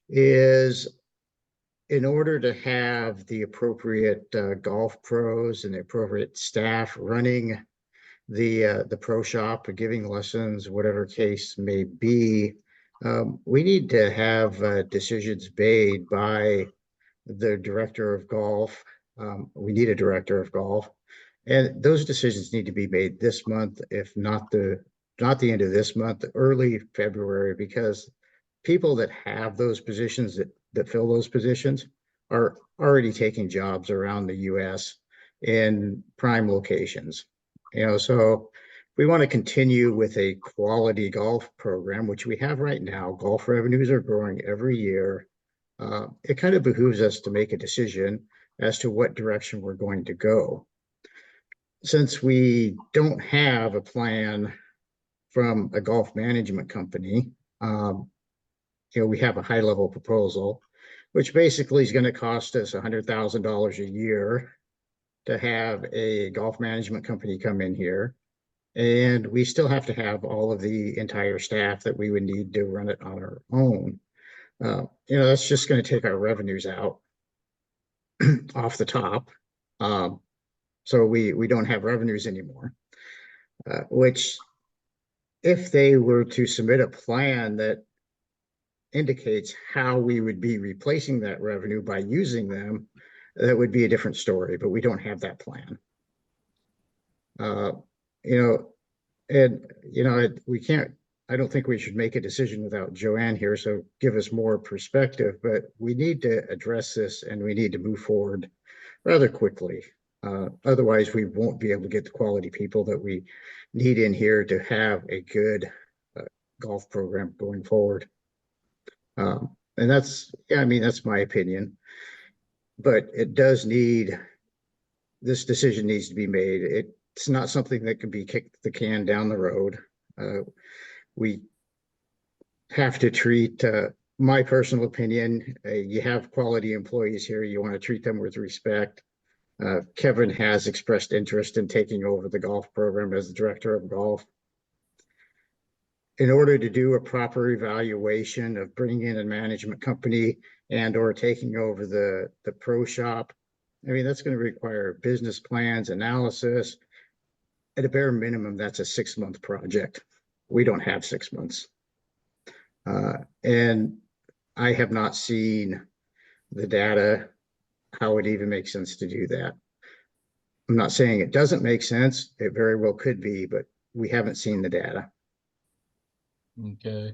is in order to have the appropriate golf pros and the appropriate staff running the pro shop or giving lessons, whatever case may be, we need to have decisions made by the director of golf. We need a director of golf, and those decisions need to be made this month, if not the end of this month, early February, because people that have those positions that fill those positions are already taking jobs around the US in prime locations. You know, so we want to continue with a quality golf program, which we have right now. Golf revenues are growing every year. It kind of behooves us to make a decision as to what direction we're going to go. Since we don't have a plan from a golf management company, you know, we have a high-level proposal, which basically is going to cost us $100,000 a year to have a golf management company come in here. And we still have to have all of the entire staff that we would need to run it on our own. You know, that's just going to take our revenues out off the top. So we don't have revenues anymore, which if they were to submit a plan that indicates how we would be replacing that revenue by using them, that would be a different story, but we don't have that plan. You know, and, you know, I don't think we should make a decision without Joanne here, so give us more perspective, but we need to address this and we need to move forward rather quickly. Otherwise, we won't be able to get the quality people that we need in here to have a good golf program going forward. And that's, yeah, I mean, that's my opinion, but this decision needs to be made. It's not something that can be kicked the can down the road. We have to treat, my personal opinion, you have quality employees here, you want to treat them with respect. Kevin has expressed interest in taking over the golf program as the director of golf. In order to do a proper evaluation of bringing in a management company and or taking over the pro shop, I mean, that's going to require business plans, analysis. At a bare minimum, that's a 6-month project. We don't have 6 months. And I have not seen the data, how it even makes sense to do that. I'm not saying it doesn't make sense. It very well could be, but we haven't seen the data. Okay.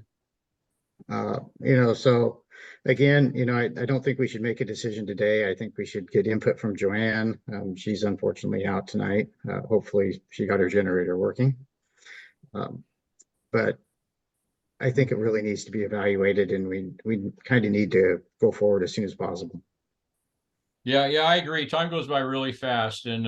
You know, so again, you know, I don't think we should make a decision today. I think we should get input from Joanne. She's unfortunately out tonight. Hopefully she got her generator working. But I think it really needs to be evaluated, and we kind of need to go forward as soon as possible. Yeah, I agree. Time goes by really fast, and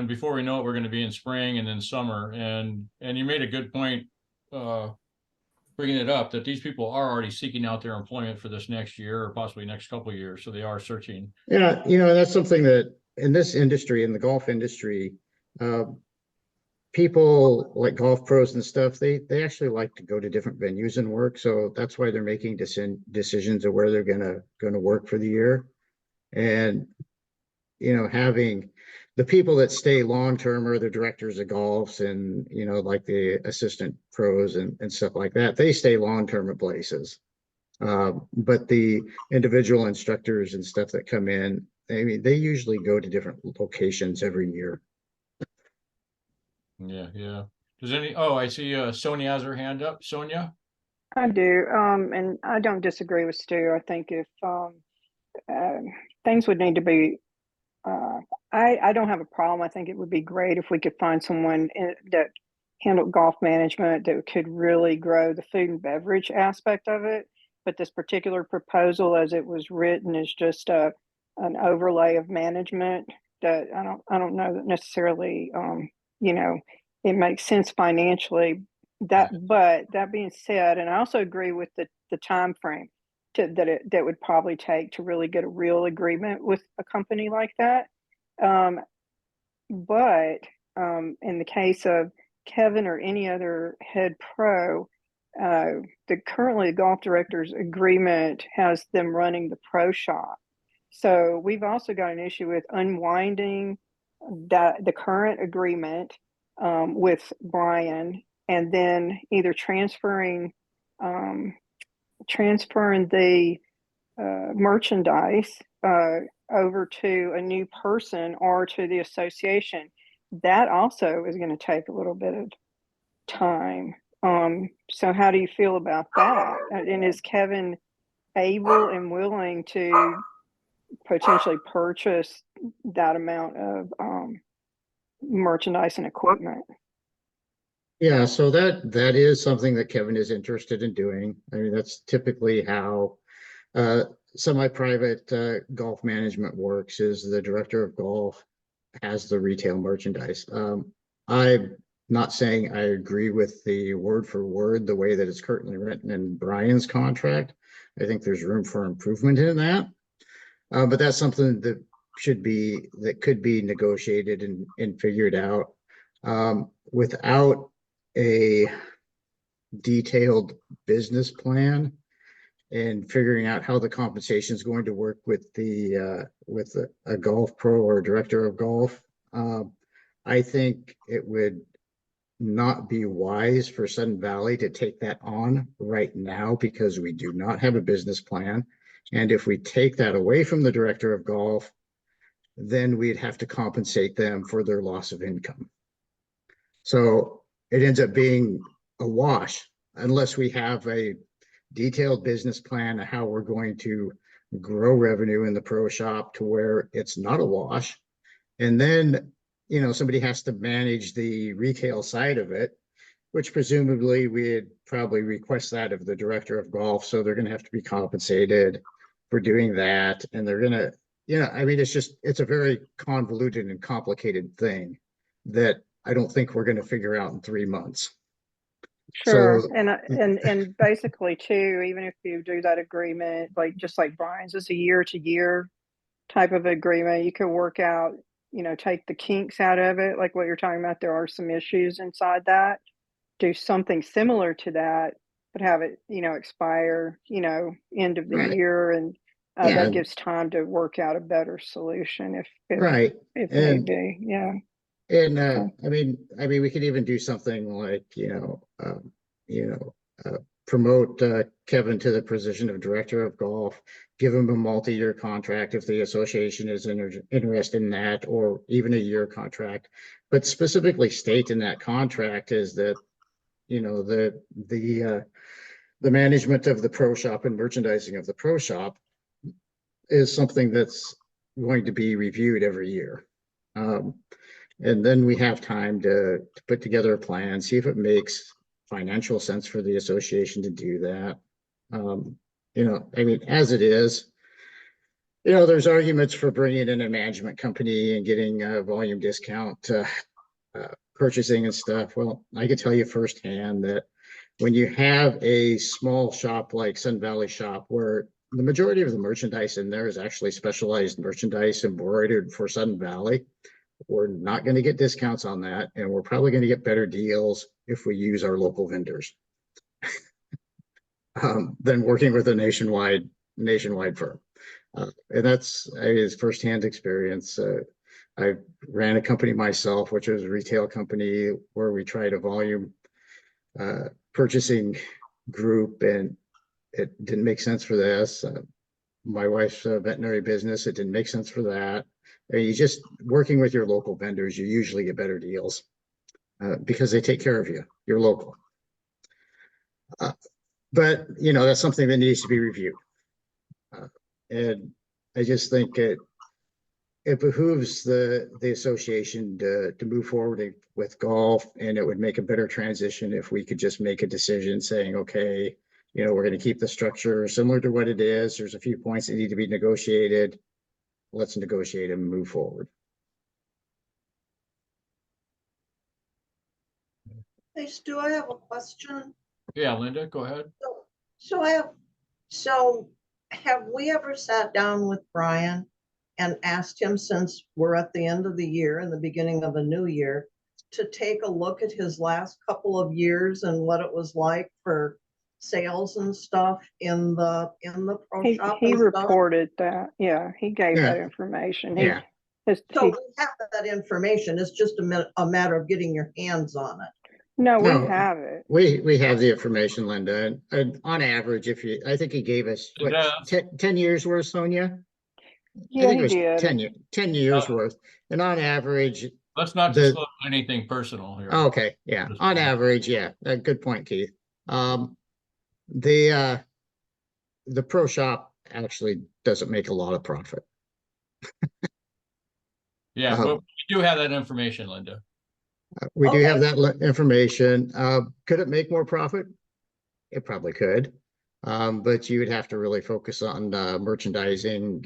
before we know it, we're going to be in spring and then summer. And you made a good point, bringing it up, that these people are already seeking out their employment for this next year or possibly next couple of years. So they are searching. Yeah, you know, that's something that in this industry, in the golf industry, people like golf pros and stuff, they actually like to go to different venues and work. So that's why they're making decisions of where they're gonna work for the year. And, having the people that stay long-term are the directors of golfs and, like the assistant pros and stuff like that. They stay long-term at places. But the individual instructors and stuff that come in, I mean, they usually go to different locations every year. Yeah, yeah. I see Sonia has her hand up. Sonia? I do, and I don't disagree with Stu. I think if things would need to be, I don't have a problem. I think it would be great if we could find someone that handled golf management that could really grow the food and beverage aspect of it. But this particular proposal, as it was written, is just an overlay of management that I don't know that necessarily, it makes sense financially. But that being said, and I also agree with the time frame that would probably take to really get a real agreement with a company like that. But in the case of Kevin or any other head pro, currently the golf director's agreement has them running the pro shop. So we've also got an issue with unwinding the current agreement with Brian, and then either transferring the merchandise over to a new person or to the association. That also is going to take a little bit of time. So how do you feel about that? And is Kevin able and willing to potentially purchase that amount of merchandise and equipment? Yeah, so that is something that Kevin is interested in doing. I mean, that's typically how semi-private golf management works, is the director of golf has the retail merchandise. I'm not saying I agree with the word for word the way that it's currently written in Brian's contract. I think there's room for improvement in that. But that's something that could be negotiated and figured out. Without a detailed business plan and figuring out how the compensation is going to work with a golf pro or director of golf, I think it would not be wise for Sudden Valley to take that on right now, because we do not have a business plan. And if we take that away from the director of golf, then we'd have to compensate them for their loss of income. So it ends up being a wash unless we have a detailed business plan of how we're going to grow revenue in the pro shop to where it's not a wash. And then, somebody has to manage the retail side of it, which presumably we'd probably request that of the director of golf. So they're going to have to be compensated for doing that. And they're going to, it's a very convoluted and complicated thing that I don't think we're going to figure out in 3 months. Sure. So, and basically too, even if you do that agreement, just like Brian's, it's a year to year type of agreement, you could work out, take the kinks out of it, like what you're talking about. There are some issues inside that. Do something similar to that, but have it, expire, end of the right. year, and Yeah. that gives time to work out a better solution if Right. if need be. Yeah. And Okay. I mean, we could even do something like, promote Kevin to the position of director of golf, give him a multi-year contract if the association is interested in that, or even a year contract. But specifically state in that contract is that, the management of the pro shop and merchandising of the pro shop is something that's going to be reviewed every year. And then we have time to put together a plan, see if it makes financial sense for the association to do that. As it is, there's arguments for bringing in a management company and getting a volume discount, purchasing and stuff. Well, I can tell you firsthand that when you have a small shop like Sun Valley Shop, where the majority of the merchandise in there is actually specialized merchandise embroidered for Sun Valley, we're not going to get discounts on that, and we're probably going to get better deals if we use our local vendors than working with a nationwide firm. And that's his firsthand experience. I ran a company myself, which was a retail company where we tried a volume purchasing group, and it didn't make sense for this. My wife's veterinary business, it didn't make sense for that. You just working with your local vendors, you usually get better deals because they take care of you. You're local. But that's something that needs to be reviewed. And I just think it behooves the association to move forward with golf, and it would make a better transition if we could just make a decision saying, okay, we're going to keep the structure similar to what it is. There's a few points that need to be negotiated. Let's negotiate and move forward. Hey, Stu, I have a question. Yeah, Linda, go ahead. So have we ever sat down with Brian and asked him, since we're at the end of the year and the beginning of a new year, to take a look at his last couple of years and what it was like for sales and stuff in the pro shop? He reported that. Yeah, he gave that information. So we have that information. It's just a matter of getting your hands on it. No, we have it. We have the information, Linda. And on average, I think he gave us 10 years worth, Sonia? Yeah, I think he it was did. 10 years worth. And on average, let's not disclose anything personal here. Okay, yeah. On average, yeah. Good point, Keith. The pro shop actually doesn't make a lot of profit. Yeah, but we do have that information, Linda. We do have that information. Could it make more profit? It probably could. But you would have to really focus on merchandising,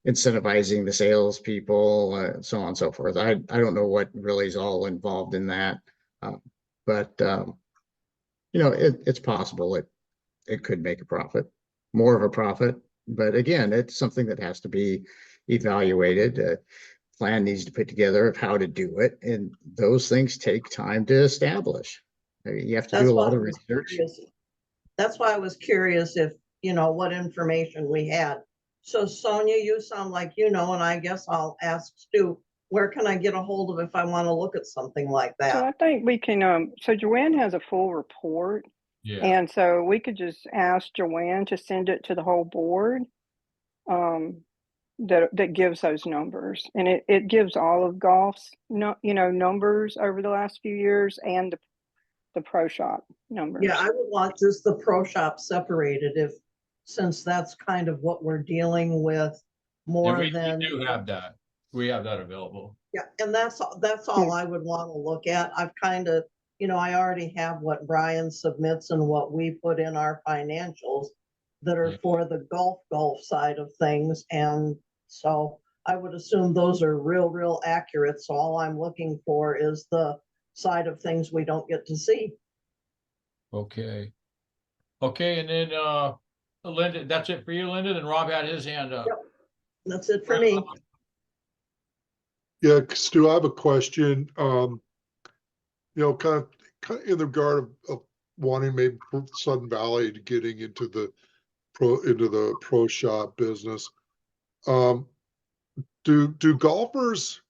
incentivizing the salespeople, so on and so forth. I don't know what really is all involved in that. But it's possible it could make a profit, more of a profit. But again, it's something that has to be evaluated. Plan needs to put together of how to do it, and those things take time to establish. You have to do a lot of research. That's why I was curious if what information we had. So Sonia, you sound like and I guess I'll ask Stu, where can I get a hold of if I want to look at something like that? So I think we can. So Joanne has a full report, and so we could just ask Joanne to send it to the whole board. That gives those numbers, and it gives all of golf's numbers over the last few years and the pro shop numbers. Yeah, I would want just the pro shop separated, since that's kind of what we're dealing with more than. We do have that. We have that available. Yeah, and that's all I would want to look at. I've kind of, I already have what Brian submits and what we put in our financials that are for the golf side of things. And so I would assume those are real accurate. So all I'm looking for is the side of things we don't get to see. Okay. And then Linda, that's it for you, Linda. Then Rob had his hand up. Yep. That's it for me. Yeah, Stu, I have a question. Kind of in the regard of wanting maybe Sudden Valley to getting into the pro shop business. Do golfers,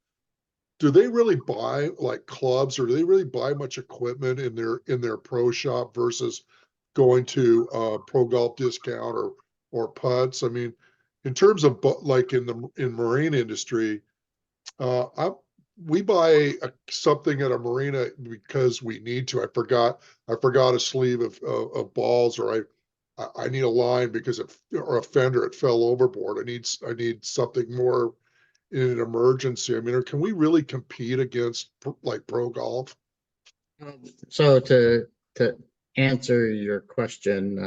do they really buy like clubs, or do they really buy much equipment in their pro shop versus going to a pro golf discount or putts? I mean, in terms of like in marine industry, we buy something at a marina because we need to. I forgot a sleeve of balls, or I need a line because or a fender, it fell overboard. I need something more in an emergency. I mean, can we really compete against like pro golf? So to answer your question,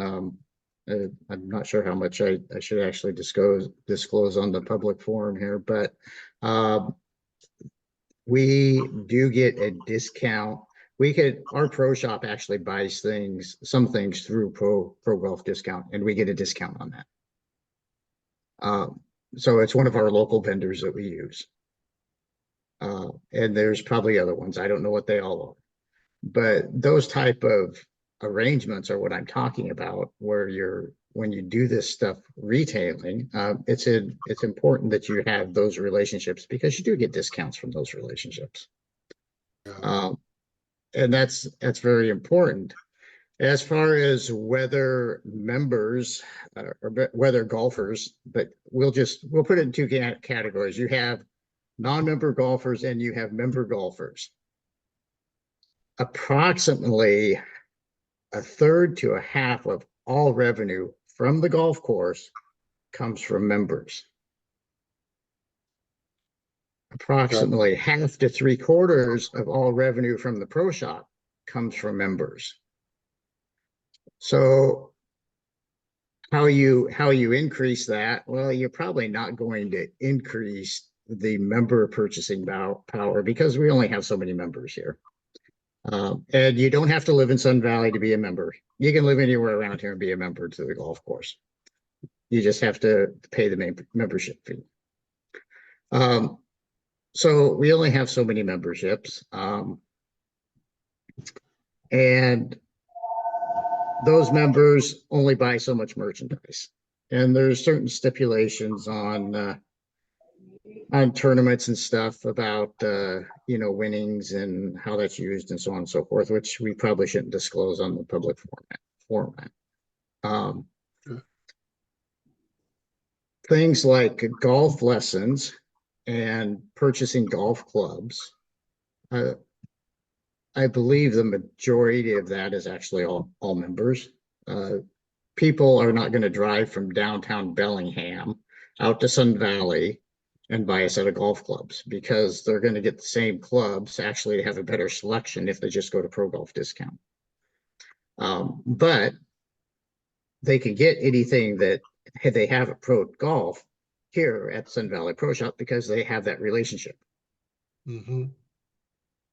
I'm not sure how much I should actually disclose on the public forum here, but we do get a discount. Our pro shop actually buys some things through pro golf discount, and we get a discount on that. So it's one of our local vendors that we use. And there's probably other ones. I don't know what they all are. But those type of arrangements are what I'm talking about, where when you do this stuff retailing, it's important that you have those relationships because you do get discounts from those relationships. And that's very important. As far as whether members or whether golfers, but we'll put it in two categories. You have non-member golfers and you have member golfers. Approximately a third to a half of all revenue from the golf course comes from members. Approximately half to 3/4 of all revenue from the pro shop comes from members. So how you increase that? Well, you're probably not going to increase the member purchasing power because we only have so many members here. And you don't have to live in Sun Valley to be a member. You can live anywhere around here and be a member to the golf course. You just have to pay the membership fee. So we only have so many memberships. And those members only buy so much merchandise. And there's certain stipulations on tournaments and stuff about winnings and how that's used and so on and so forth, which we probably shouldn't disclose on the public format. Things like golf lessons and purchasing golf clubs, I believe the majority of that is actually all members. People are not going to drive from downtown Bellingham out to Sun Valley and buy a set of golf clubs because they're going to get the same clubs, actually have a better selection if they just go to Pro Golf Discount. But they can get anything that they have at Pro Golf here at Sun Valley Pro Shop because they have that relationship. Mm-hmm.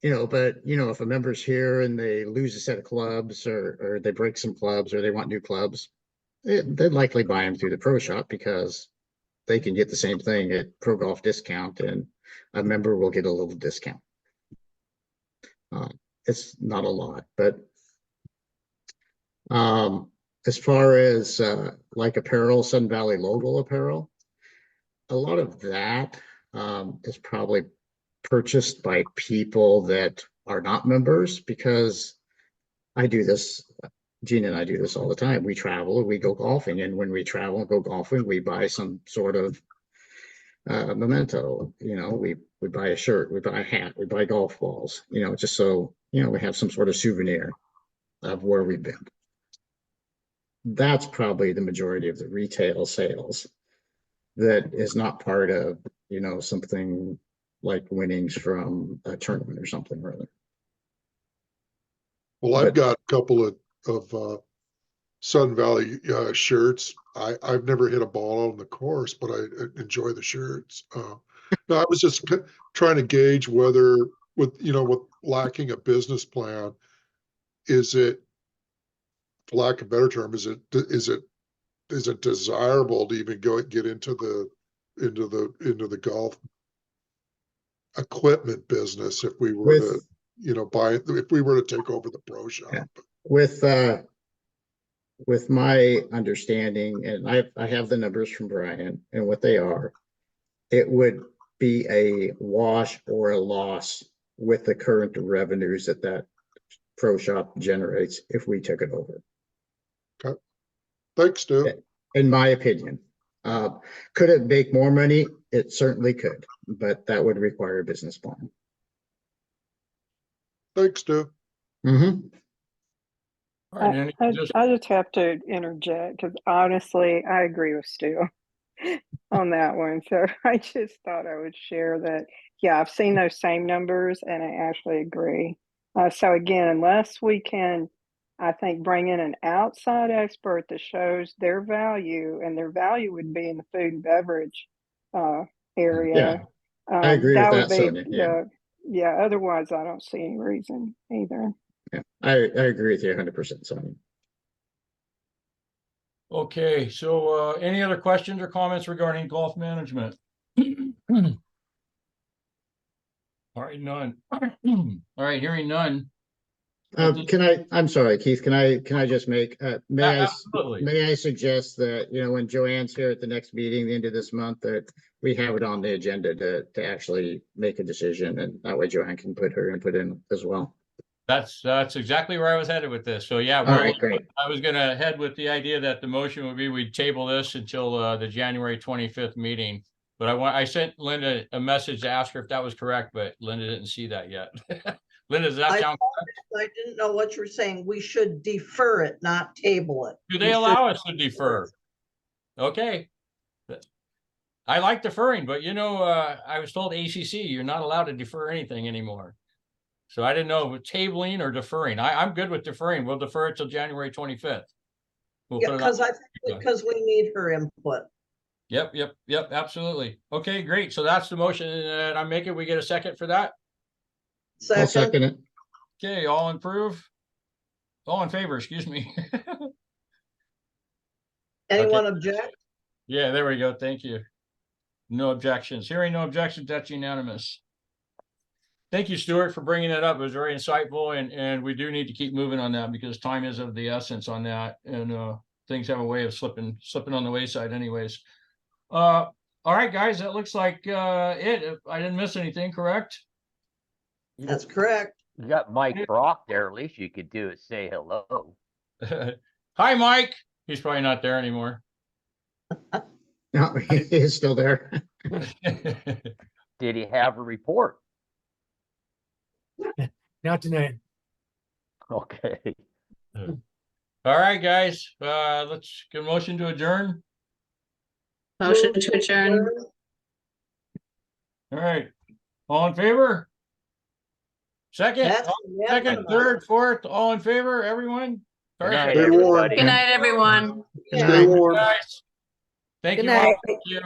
But if a member's here and they lose a set of clubs or they break some clubs or they want new clubs, they'd likely buy them through the Pro Shop because they can get the same thing at Pro Golf Discount and a member will get a little discount. It's not a lot, but as far as like apparel, Sun Valley logo apparel, a lot of that is probably purchased by people that are not members because I do this, Gina and I do this all the time. We travel, we go golfing, and when we travel and go golfing, we buy some sort of memento. We buy a shirt, we buy a hat, we buy golf balls, just so, we have some sort of souvenir of where we've been. That's probably the majority of the retail sales that is not part of, something like winnings from a tournament or something or other. Well, I've got a couple of Sun Valley shirts. I've never hit a ball on the course, but I enjoy the shirts. No, I was just trying to gauge whether with lacking a business plan, is it, for lack of a better term, is it desirable to even get into the golf equipment business if we were to if we were to take over the pro shop? Yeah. With my understanding, and I have the numbers from Brian and what they are, it would be a wash or a loss with the current revenues that pro shop generates if we took it over. Okay. Thanks, Stu. In my opinion. Could it make more money? It certainly could, but that would require a business plan. Thanks, Stu. Mm-hmm. All right, I just have to interject because honestly, I agree with Stu on that one. So I just thought I would share that. Yeah, I've seen those same numbers and I actually agree. So again, unless we can, I think, bring in an outside expert that shows their value, and their value would be in the food and beverage area. Yeah, I agree with that, would be Sonia. yeah. Otherwise, I don't see any reason either. Yeah, I agree with you 100%, Sonia. Okay, so any other questions or comments regarding golf management? All right, none. All right, hearing none. I'm sorry, Keith, can I just make, Absolutely. may I suggest that, when Joanne's here at the next meeting, the end of this month, that we have it on the agenda to actually make a decision, and that way Joanne can put her input in as well. That's exactly where I was headed with this. So yeah, All well, right, great. I was gonna head with the idea that the motion would be we'd table this until the January 25th meeting. But I sent Linda a message to ask her if that was correct, but Linda didn't see that yet. Linda, does that sound correct? I didn't know what you're saying. We should defer it, not table it. Do they allow us to defer? Okay. I like deferring, but I was told ACC, you're not allowed to defer anything anymore. So I didn't know if it was tabling or deferring. I'm good with deferring. We'll defer it till January 25th. We'll Yeah, put it because on. I think because we need her input. Yep, absolutely. Okay, great. So that's the motion that I'm making. We get a second for that? I'll Second, second it. Okay, all in favor, excuse me. anyone object? Yeah, there we go. Thank you. No objections. Hearing no objections, that's unanimous. Thank you, Stuart, for bringing that up. It was very insightful, and we do need to keep moving on that because time is of the essence on that, and things have a way of slipping on the wayside anyways. All right, guys, that looks like it. If I didn't miss anything, correct? That's correct. You got Mike Brock there. At least you could do is say hello. Hi, Mike. He's probably not there anymore. No, he is still there. Did he have a report? Not tonight. Okay. All right, guys, let's get a motion to adjourn. Motion to adjourn. All right, all in favor? Second, That's second, third, fourth, all in favor, everyone? Good night, Perfect. everybody. Good night, everyone. Stay warm. Guys, thank Good you all. night. Thank you.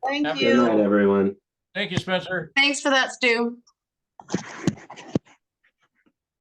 Thank Have a you. good everyone. Thank you, Spencer. Thanks for that, Stu.